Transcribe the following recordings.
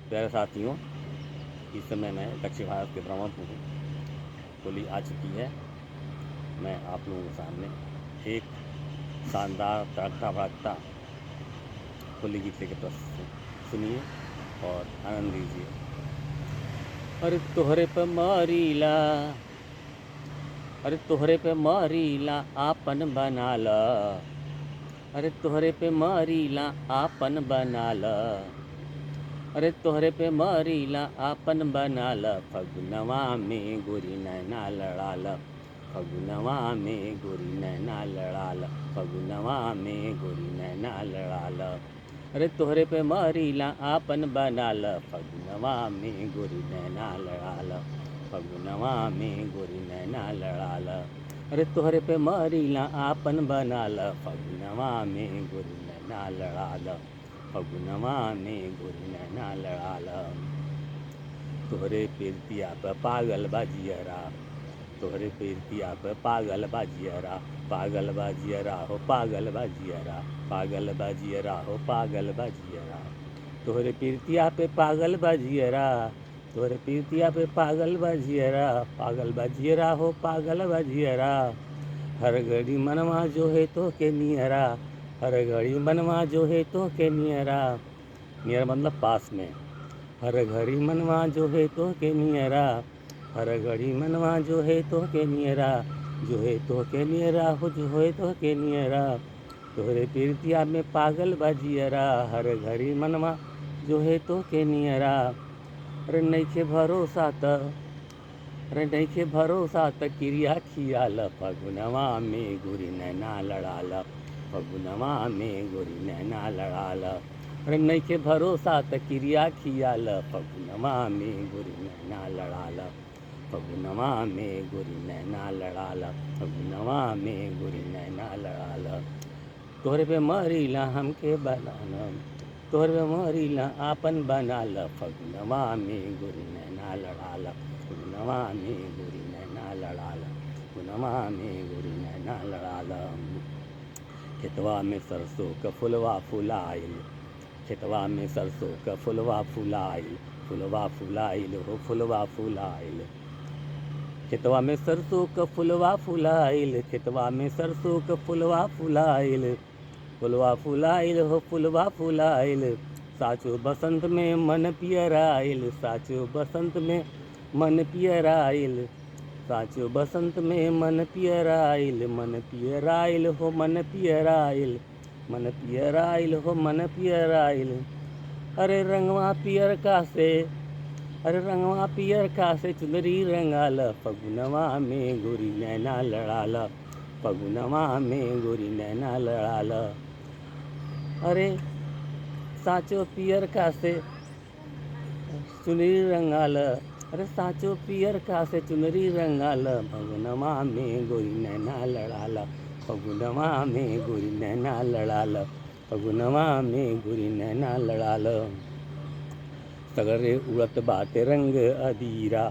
प्यारे साथियों, इस समय मैं दक्षिण भारत के ब्रह्मपुर हूँ। होली आ चुकी है। मैं आप लोगों के सामने एक शानदार तड़कता भड़कता होली गीत लेकर प्रस्तुत हूँ। सुनिए और आनंद लीजिए। अरे तोहरे पे मारीला, अरे तोहरे पे मारीला आपन बना ला, अरे तोहरे पे मारीला आपन बना ला, अरे तोहरे पे मरीला आपन बनाल, फगुनवा में गोरी नैना लड़ाल, फगुनवा में गोरी नैना लड़ाल, फगुनवा में गोरी नैना लड़ाल। अरे तोहरे पे मरीला आपन बनाल, फगुनवा में गोरी नैना लड़ाल, फगुनवा में गोरी नैना लड़ाल। अरे तोहरे पे मरीला आपन बनाल, फगुनवा में गोरी नैना लड़ाल, फगुनवा में गोरी नैना लड़ाल। तोहरे पीरतिया पे पागल बाजियरा, तोहरे पीरतिया पे पागल बाजियरा, पागल बाजियरा हो पागल बाजियरा, पागल बाजियरा हो पागल बाजियरा। तोहरे पीरतिया पे पागल बाजियरा, तोहरे पीरतिया पे पागल बाजियरा, पागल बाजियरा हो पागल बाजियरा। हर घड़ी मनवा जो है तो के नियरा, हर घड़ी मनवा जो है तो के नियरा, नियर मतलब पास में। हर घड़ी मनवा जो है तो के नियरा, हर घड़ी मनवा जो है तो के नियरा, जो है तो के नियरा हो जो है तो के नियरा। तोहरे पीरतिया में पागल बाजियरा, हर घड़ी मनवा जो है तो के नियरा। अरे नइखे भरोसा त, अरे नइखे भरोसा त क्रिया खियाल, फगुनवा में गोरी नैना लड़ाल, फगुनवा में गोरी नैना लड़ाल। अरे नइखे भरोसा त क्रिया खियाल, फगुनवा में गोरी नैना लड़ाल, फगुनवा में गोरी नैना लड़ाल, फगुनवा में गोरी नैना लड़ाल। तोहरे पे मरीला हमके बनाना, तोहरे पे मरीला आपन बनाल, फगुनवा में गोरी नैना लड़ाल, फगुनवा में गोरी नैना लड़ाल, फगुनवा में गोरी नैना लड़ाल। खेतवा में सरसों का फुलवा फुलाइल, खेतवा में सरसों का फुलवा फुलाइल, फुलवा फुलाइल हो फुलवा फुलाइल। खेतवा में सरसों का फुलवा फुलाइल, खेतवा में सरसों का फुलवा फुलाइल, फुलवा फुलाइल हो फुलवा फुलाइल। साचो बसंत में मन पियराइल, साचो बसंत में मन पियराइल, साचो बसंत में मन पियराइल, मन पियराइल हो मन पियराइल, मन पियराइल हो मन पियराइल। अरे रंगवा पियर का से, अरे रंगवा पियर का से चुनरी रंगाल, फगुनवा में गोरी नैना लड़ाल, फगुनवा में गोरी नैना लड़ाल। अरे साचो पियर का से चुनरी रंगाल, अरे साचो पियर का से चुनरी रंगाल, फगुनवा में गोरी नैना लड़ाल, फगुनवा में गोरी नैना लड़ाल, फगुनवा में गोरी नैना लड़ाल। सगरे उड़त बाटे रंग अबीरा,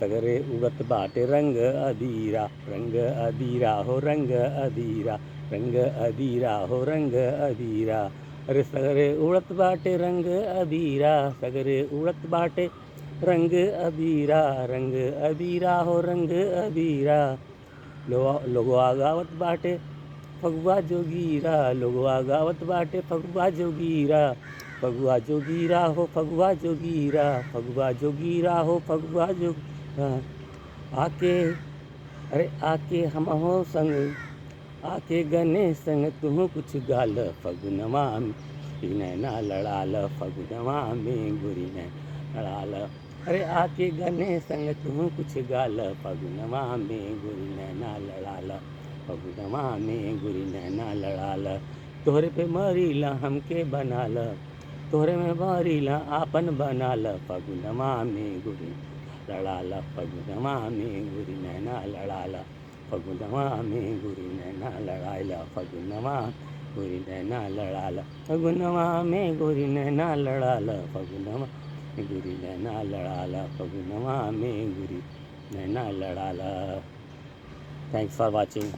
सगरे उड़त बाटे रंग अबीरा, रंग अबीरा हो रंग अबीरा, रंग अबीरा हो रंग अबीरा। अरे सगरे उड़त बाटे रंग अबीरा, सगरे उड़त बाटे रंग अबीरा, रंग अबीरा हो रंग अबीरा। लोगवा गावत बाटे फगुआ जोगीरा, लोगवा गावत बाटे फगुआ जोगीरा, फगुआ जोगीरा हो फगुआ जोगीरा, फगुआ जोगीरा हो फगुआ जोगीरा। आके, अरे आके हम हो संग, आके गने संग तू कुछ गाल, फगुनवा में नैना लड़ाल, फगुनवा में गोरी नैना लड़ाल। अरे आके गने संग तू कुछ गाल, फगुनवा में गोरी नैना लड़ाल, फगुनवा में गोरी नैना लड़ाल। तोहरे पे मरीला हमके बनाल, तोहरे में मरीला आपन बनाल, फगुनवा में गोरी लड़ाल, फगुनवा में गोरी नैना लड़ाल, फगुनवा में गोरी नैना लड़ाइल, फगुनवा गोरी नैना लड़ाल, फगुनवा में गोरी नैना लड़ाल, फगुनवा में गोरी नैना लड़ाल, फगुनवा में गोरी नैना लड़ाल। Thanks for watching.